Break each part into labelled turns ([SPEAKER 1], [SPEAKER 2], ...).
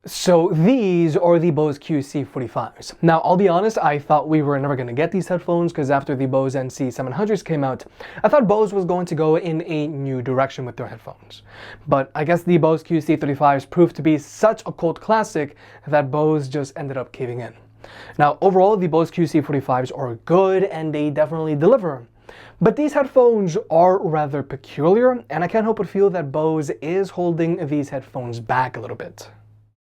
[SPEAKER 1] So these are the Bose QC45s. Now, I'll be honest, I thought we were never going to get these headphones because after the Bose NC 700s came out, I thought Bose was going to go in a new direction with their headphones. But I guess the Bose QC35s proved to be such a cult classic that Bose just ended up caving in. Now, overall, the Bose QC45s are good and they definitely deliver. But these headphones are rather peculiar, and I can't help but feel that Bose is holding these headphones back a little bit.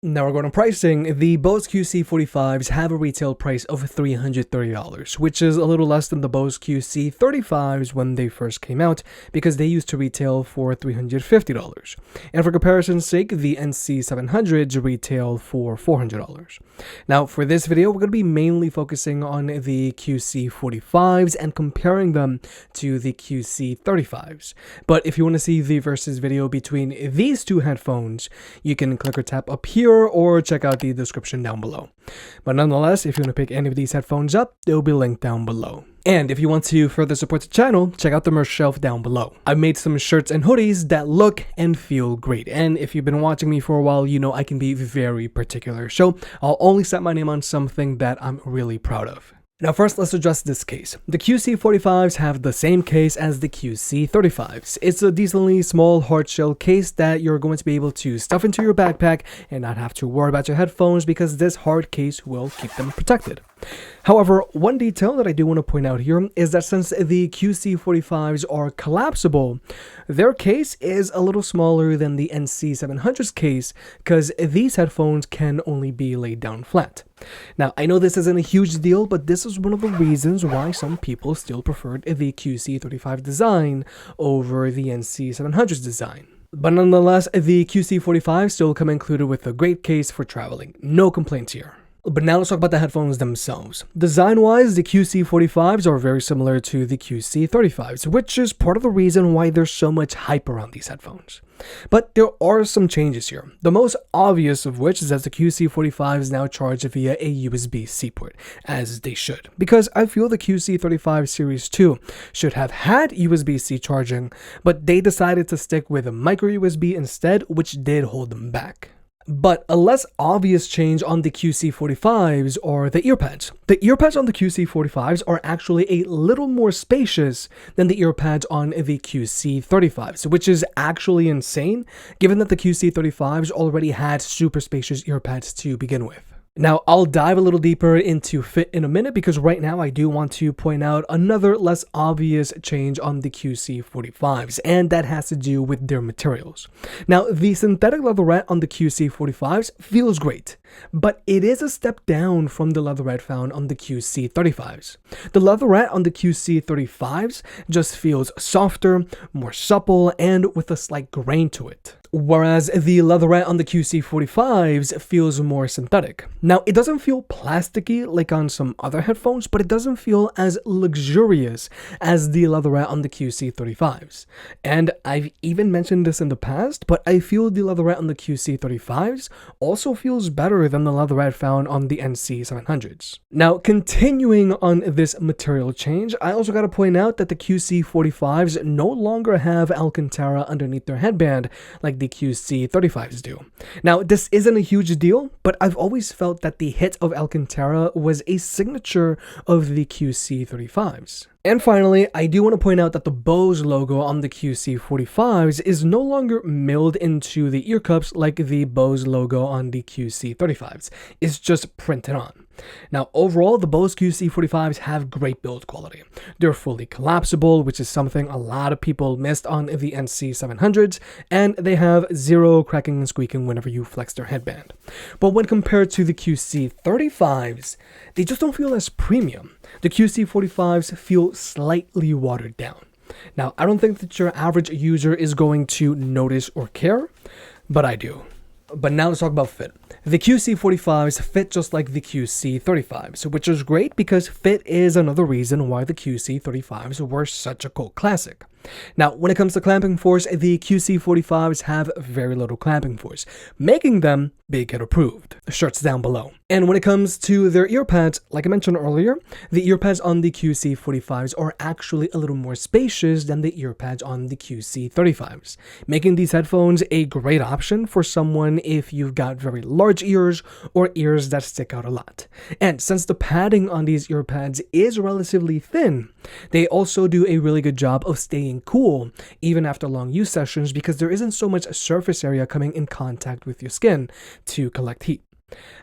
[SPEAKER 1] Now we're going to pricing. The Bose QC45s have a retail price of $330, which is a little less than the Bose QC35s when they first came out, because they used to retail for $350. And for comparison's sake, the NC 700s retail for $400. Now for this video, we're going to be mainly focusing on the QC45s and comparing them to the QC35s. But if you want to see the versus video between these two headphones, you can click or tap up here or check out the description down below. But nonetheless, if you want to pick any of these headphones up, they'll be linked down below. And if you want to further support the channel, check out the merch shelf down below. I've made some shirts and hoodies that look and feel great. And if you've been watching me for a while, you know I can be very particular. So I'll only set my name on something that I'm really proud of. Now first, let's address this case. The QC45s have the same case as the QC35s. It's a decently small hard shell case that you're going to be able to stuff into your backpack and not have to worry about your headphones because this hard case will keep them protected. However, one detail that I do want to point out here is that since the QC45s are collapsible, their case is a little smaller than the NC 700's case because these headphones can only be laid down flat. Now, I know this isn't a huge deal, but this is one of the reasons why some people still preferred the QC35 design over the NC 700's design. But nonetheless, the QC45 still come included with a great case for traveling. No complaints here. But now let's talk about the headphones themselves. Design-wise, the QC45s are very similar to the QC35s, which is part of the reason why there's so much hype around these headphones. But there are some changes here. The most obvious of which is that the QC45s now charge via a USB-C port, as they should, because I feel the QC35 Series 2 should have had USB-C charging, but they decided to stick with a micro USB instead, which did hold them back. But a less obvious change on the QC45s are the earpads. The earpads on the QC45s are actually a little more spacious than the earpads on the QC35s, which is actually insane, given that the QC35s already had super spacious earpads to begin with. Now, I'll dive a little deeper into fit in a minute because right now I do want to point out another less obvious change on the QC45s, and that has to do with their materials. Now, the synthetic leatherette on the QC45s feels great, but it is a step down from the leatherette found on the QC35s. The leatherette on the QC35s just feels softer, more supple, and with a slight grain to it. Whereas the leatherette on the QC45s feels more synthetic. Now, it doesn't feel plasticky like on some other headphones, but it doesn't feel as luxurious as the leatherette on the QC35s. And I've even mentioned this in the past, but I feel the leatherette on the QC35s also feels better than the leatherette found on the NC 700s. Now, continuing on this material change, I also gotta point out that the QC45s no longer have Alcantara underneath their headband like the QC35s do. Now, this isn't a huge deal, but I've always felt that the hit of Alcantara was a signature of the QC35s. And finally, I do want to point out that the Bose logo on the QC45s is no longer milled into the ear cups like the Bose logo on the QC35s. It's just printed on. Now, overall, the Bose QC45s have great build quality. They're fully collapsible, which is something a lot of people missed on the NC 700s, and they have zero cracking and squeaking whenever you flex their headband. But when compared to the QC35s, they just don't feel as premium. The QC45s feel slightly watered down. Now, I don't think that your average user is going to notice or care, but I do. But now let's talk about fit. The QC45s fit just like the QC35s, which is great because fit is another reason why the QC35s were such a cult classic. Now, when it comes to clamping force, the QC45s have very little clamping force, making them big hit approved. Shirts down below. And when it comes to their earpads, like I mentioned earlier, the earpads on the QC45s are actually a little more spacious than the earpads on the QC35s, making these headphones a great option for someone if you've got very large ears or ears that stick out a lot. And since the padding on these earpads is relatively thin, they also do a really good job of staying cool even after long use sessions because there isn't so much surface area coming in contact with your skin to collect heat.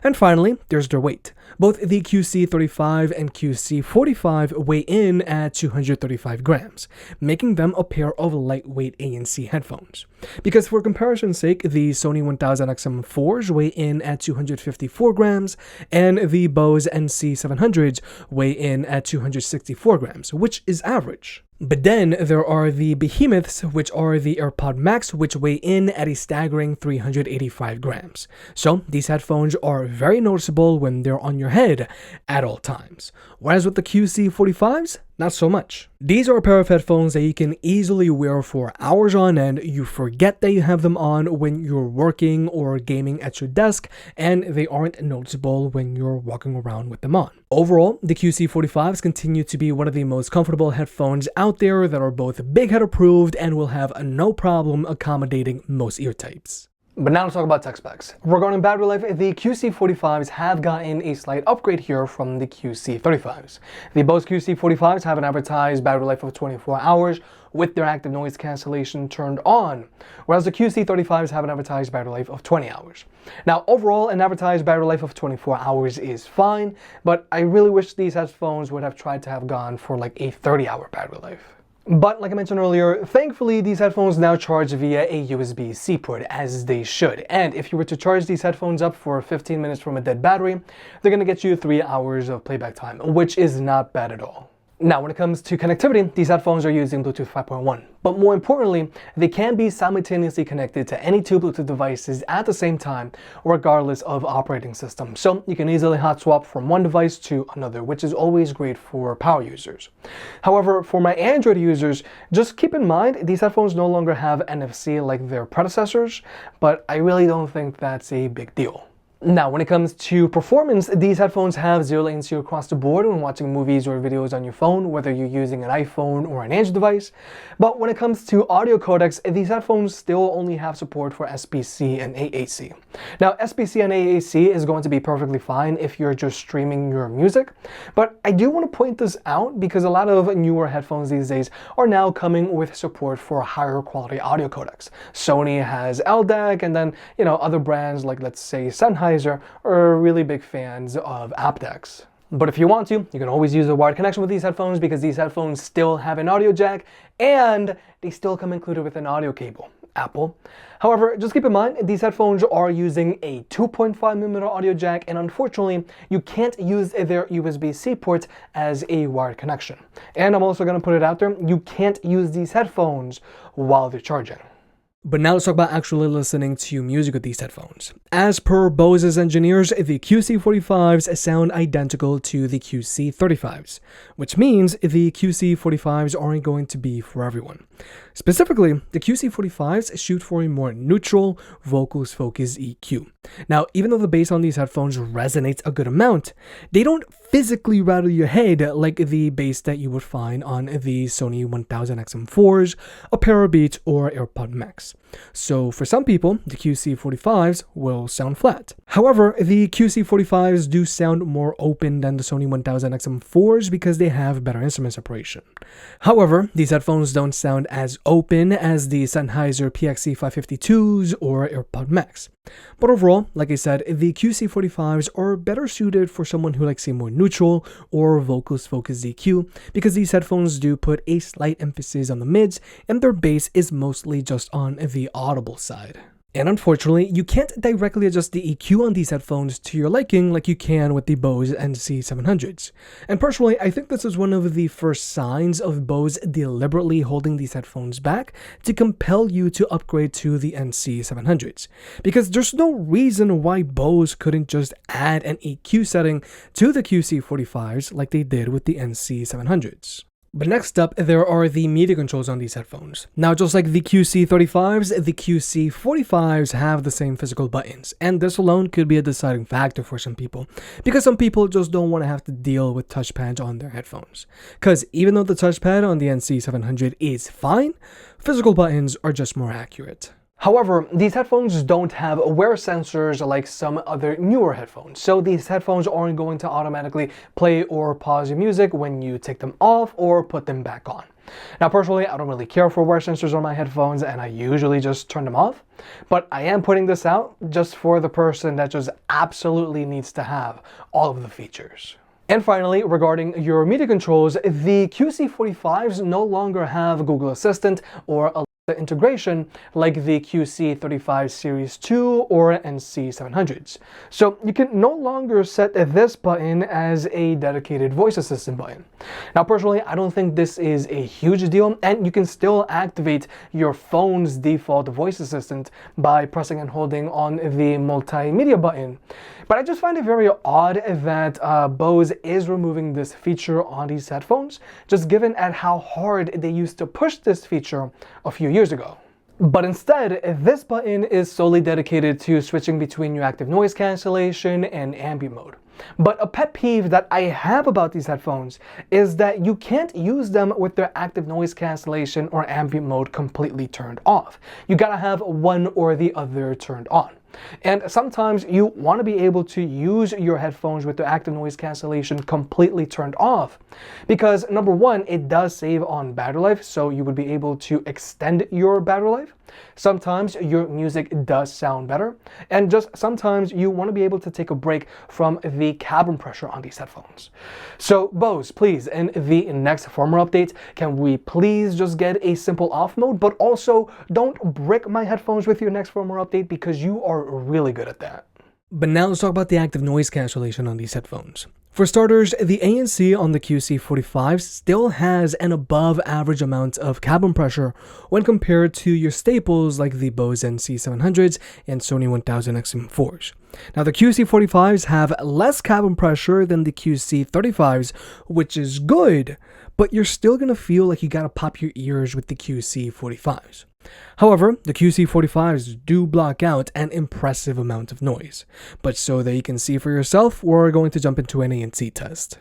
[SPEAKER 1] And finally, there's their weight. Both the QC35 and QC45 weigh in at 235 grams, making them a pair of lightweight ANC headphones. Because for comparison's sake, the Sony 1000XM4s weigh in at 254 grams, and the Bose NC 700s weigh in at 264 grams, which is average. But then there are the behemoths, which are the AirPod Max, which weigh in at a staggering 385 grams. So these headphones are very noticeable when they're on your head at all times. Whereas with the QC45s, not so much. These are a pair of headphones that you can easily wear for hours on end. You forget that you have them on when you're working or gaming at your desk, and they aren't noticeable when you're walking around with them on. Overall, the QC45s continue to be one of the most comfortable headphones out there that are both big head approved and will have no problem accommodating most ear types. But now let's talk about tech specs. Regarding battery life, the QC45s have gotten a slight upgrade here from the QC35s. The Bose QC45s have an advertised battery life of 24 hours with their active noise cancellation turned on, whereas the QC35s have an advertised battery life of 20 hours. Now, overall, an advertised battery life of 24 hours is fine, but I really wish these headphones would have tried to have gone for like a 30-hour battery life. But like I mentioned earlier, thankfully these headphones now charge via a USB-C port, as they should. And if you were to charge these headphones up for 15 minutes from a dead battery, they're going to get you 3 hours of playback time, which is not bad at all. Now, when it comes to connectivity, these headphones are using Bluetooth 5.1. But more importantly, they can be simultaneously connected to any two Bluetooth devices at the same time, regardless of operating system. So you can easily hot swap from one device to another, which is always great for power users. However, for my Android users, just keep in mind, these headphones no longer have NFC like their predecessors, but I really don't think that's a big deal. Now, when it comes to performance, these headphones have zero latency across the board when watching movies or videos on your phone, whether you're using an iPhone or an Android device. But when it comes to audio codecs, these headphones still only have support for SBC and AAC. Now, SBC and AAC is going to be perfectly fine if you're just streaming your music. But I do want to point this out because a lot of newer headphones these days are now coming with support for higher quality audio codecs. Sony has LDAC, and then, other brands like, let's say, Sennheiser are really big fans of aptX. But if you want to, you can always use a wired connection with these headphones because these headphones still have an audio jack and they still come included with an audio cable. Apple. However, just keep in mind, these headphones are using a 2.5mm audio jack, and unfortunately, you can't use their USB-C port as a wired connection. And I'm also going to put it out there, you can't use these headphones while they're charging. But now let's talk about actually listening to music with these headphones. As per Bose's engineers, the QC45s sound identical to the QC35s, which means the QC45s aren't going to be for everyone. Specifically, the QC45s shoot for a more neutral, vocals-focused EQ. Now, even though the bass on these headphones resonates a good amount, they don't physically rattle your head like the bass that you would find on the Sony 1000XM4s, a Parabeat, or AirPod Max. So for some people, the QC45s will sound flat. However, the QC45s do sound more open than the Sony 1000XM4s because they have better instrument separation. However, these headphones don't sound as open as the Sennheiser PXC552s or AirPod Max. But overall, like I said, the QC45s are better suited for someone who likes a more neutral or vocals-focused EQ because these headphones do put a slight emphasis on the mids and their bass is mostly just on the audible side. And unfortunately, you can't directly adjust the EQ on these headphones to your liking like you can with the Bose NC 700s. And personally, I think this is one of the first signs of Bose deliberately holding these headphones back to compel you to upgrade to the NC 700s. Because there's no reason why Bose couldn't just add an EQ setting to the QC45s like they did with the NC 700s. But next up, there are the media controls on these headphones. Now, just like the QC35s, the QC45s have the same physical buttons, and this alone could be a deciding factor for some people, because some people just don't want to have to deal with touchpads on their headphones. Because even though the touchpad on the NC700 is fine, physical buttons are just more accurate. However, these headphones don't have wear sensors like some other newer headphones, so these headphones aren't going to automatically play or pause your music when you take them off or put them back on. Now personally, I don't really care for wear sensors on my headphones and I usually just turn them off, but I am putting this out just for the person that just absolutely needs to have all of the features. And finally, regarding your media controls, the QC45s no longer have Google Assistant or integration like the QC35 Series 2 or NC700s. So you can no longer set this button as a dedicated voice assistant button. Now personally, I don't think this is a huge deal, and you can still activate your phone's default voice assistant by pressing and holding on the multimedia button. But I just find it very odd that Bose is removing this feature on these headphones, just given at how hard they used to push this feature a few years ago. But instead, this button is solely dedicated to switching between your active noise cancellation and ambient mode. But a pet peeve that I have about these headphones is that you can't use them with their active noise cancellation or ambient mode completely turned off. You gotta have one or the other turned on. And sometimes you want to be able to use your headphones with the active noise cancellation completely turned off, because number one, it does save on battery life, so you would be able to extend your battery life. Sometimes your music does sound better, and just sometimes you want to be able to take a break from the cabin pressure on these headphones. So Bose, please, in the next firmware update, can we please just get a simple off mode, but also don't brick my headphones with your next firmware update, because you are really good at that. But now let's talk about the active noise cancellation on these headphones. For starters, the ANC on the QC45 still has an above average amount of cabin pressure when compared to your staples like the Bose NC700s and Sony 1000XM4s. Now the QC45s have less cabin pressure than the QC35s, which is good, but you're still gonna feel like you gotta pop your ears with the QC45s. However, the QC45s do block out an impressive amount of noise. But so that you can see for yourself, we're going to jump into an ANC test.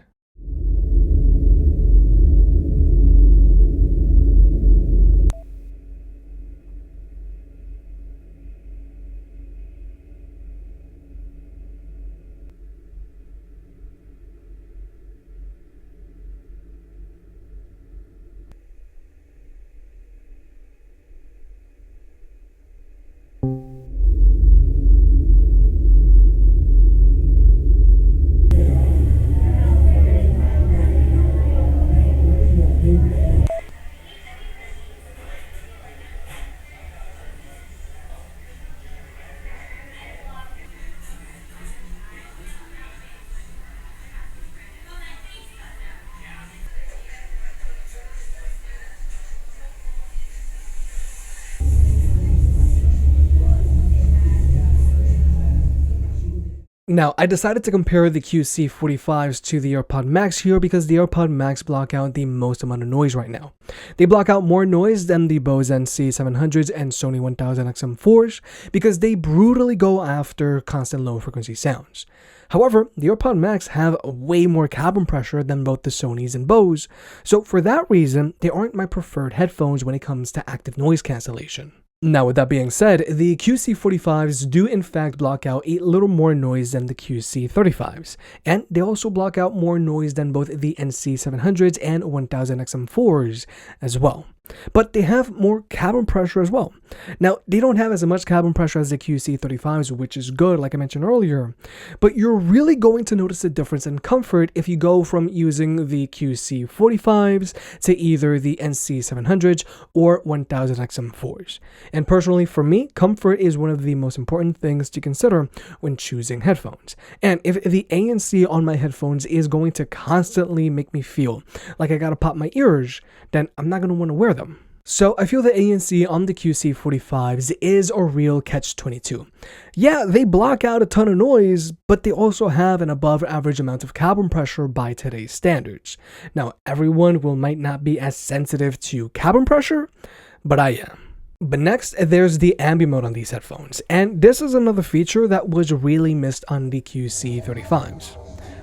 [SPEAKER 1] Now, I decided to compare the QC45s to the AirPod Max here because the AirPod Max block out the most amount of noise right now. They block out more noise than the Bose NC700s and Sony 1000XM4s because they brutally go after constant low frequency sounds. However, the AirPod Max have way more cabin pressure than both the Sonys and Bose, so for that reason, they aren't my preferred headphones when it comes to active noise cancellation. Now, with that being said, the QC45s do in fact block out a little more noise than the QC35s, and they also block out more noise than both the NC700s and 1000XM4s as well. But they have more cabin pressure as well. Now, they don't have as much cabin pressure as the QC35s, which is good, like I mentioned earlier, but you're really going to notice a difference in comfort if you go from using the QC45s to either the NC700s or 1000XM4s. And personally, for me, comfort is one of the most important things to consider when choosing headphones. And if the ANC on my headphones is going to constantly make me feel like I gotta pop my ears, then I'm not gonna want to wear them. So I feel the ANC on the QC45s is a real catch-22. Yeah, they block out a ton of noise, but they also have an above average amount of cabin pressure by today's standards. Now, everyone might not be as sensitive to cabin pressure, but I am. But next, there's the Ambient Mode on these headphones, and this is another feature that was really missed on the QC35s.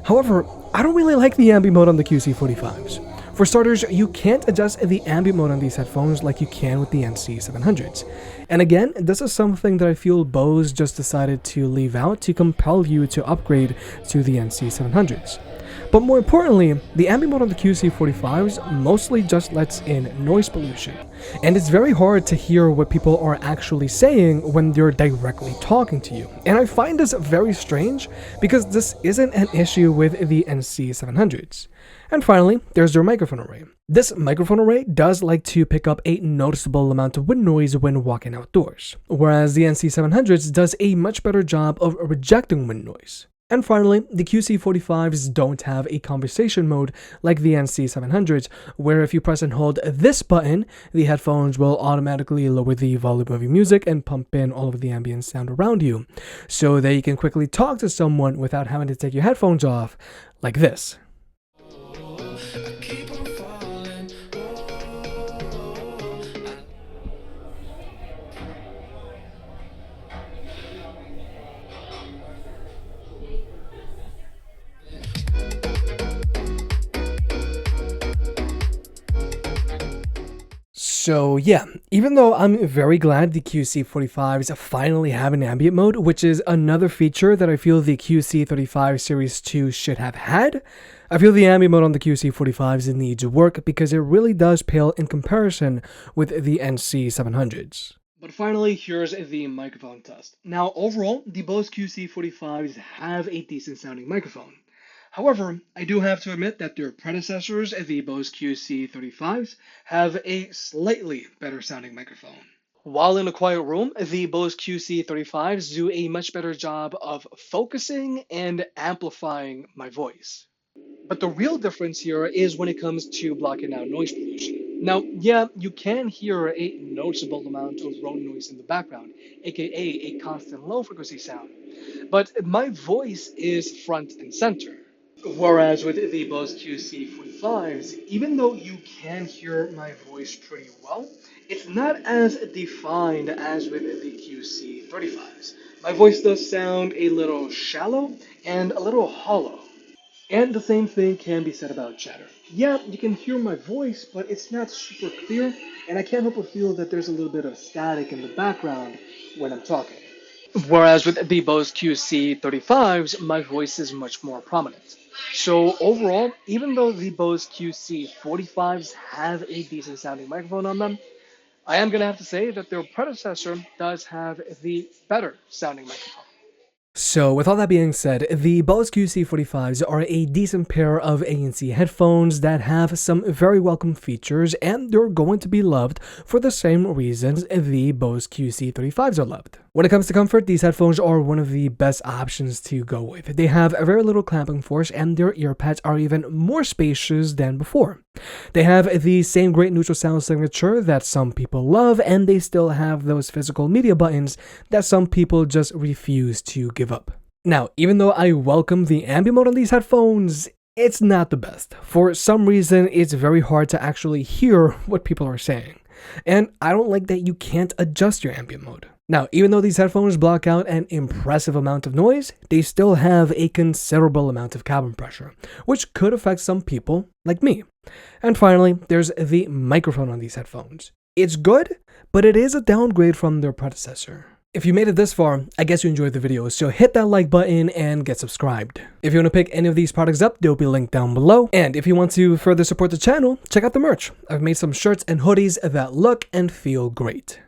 [SPEAKER 1] However, I don't really like the Ambient Mode on the QC45s. For starters, you can't adjust the ambient mode on these headphones like you can with the NC 700s. And again, this is something that I feel Bose just decided to leave out to compel you to upgrade to the NC 700s. But more importantly, the ambient mode on the QC45s mostly just lets in noise pollution. And it's very hard to hear what people are actually saying when they're directly talking to you. And I find this very strange because this isn't an issue with the NC 700s. And finally, there's their microphone array. This microphone array does like to pick up a noticeable amount of wind noise when walking outdoors, whereas the NC 700s does a much better job of rejecting wind noise. And finally, the QC45s don't have a conversation mode like the NC 700s, where if you press and hold this button, the headphones will automatically lower the volume of your music and pump in all of the ambient sound around you, so that you can quickly talk to someone without having to take your headphones off, like this. So yeah, even though I'm very glad the QC45s finally have an ambient mode, which is another feature that I feel the QC35 Series 2 should have had, I feel the ambient mode on the QC45s needs work because it really does pale in comparison with the NC 700s. But finally, here's the microphone test. Now, overall, the Bose QC45s have a decent sounding microphone. However, I do have to admit that their predecessors, the Bose QC35s, have a slightly better sounding microphone. While in a quiet room, the Bose QC35s do a much better job of focusing and amplifying my voice. But the real difference here is when it comes to blocking out noise pollution. Now, yeah, you can hear a noticeable amount of road noise in the background, aka a constant low frequency sound, but my voice is front and center. Whereas with the Bose QC45s, even though you can hear my voice pretty well, it's not as defined as with the QC35s. My voice does sound a little shallow and a little hollow. And the same thing can be said about chatter. Yeah, you can hear my voice, but it's not super clear, and I can't help but feel that there's a little bit of static in the background when I'm talking. Whereas with the Bose QC35s, my voice is much more prominent. So overall, even though the Bose QC45s have a decent sounding microphone on them, I am going to have to say that their predecessor does have the better sounding microphone. So with all that being said, the Bose QC45s are a decent pair of ANC headphones that have some very welcome features, and they're going to be loved for the same reasons the Bose QC35s are loved. When it comes to comfort, these headphones are one of the best options to go with. They have a very little clamping force, and their ear pads are even more spacious than before. They have the same great neutral sound signature that some people love, and they still have those physical media buttons that some people just refuse to give up. Now, even though I welcome the ambient mode on these headphones, it's not the best. For some reason, it's very hard to actually hear what people are saying. And I don't like that you can't adjust your ambient mode. Now, even though these headphones block out an impressive amount of noise, they still have a considerable amount of cabin pressure, which could affect some people like me. And finally, there's the microphone on these headphones. It's good, but it is a downgrade from their predecessor. If you made it this far, I guess you enjoyed the video, so hit that like button and get subscribed. If you want to pick any of these products up, they'll be linked down below. And if you want to further support the channel, check out the merch. I've made some shirts and hoodies that look and feel great.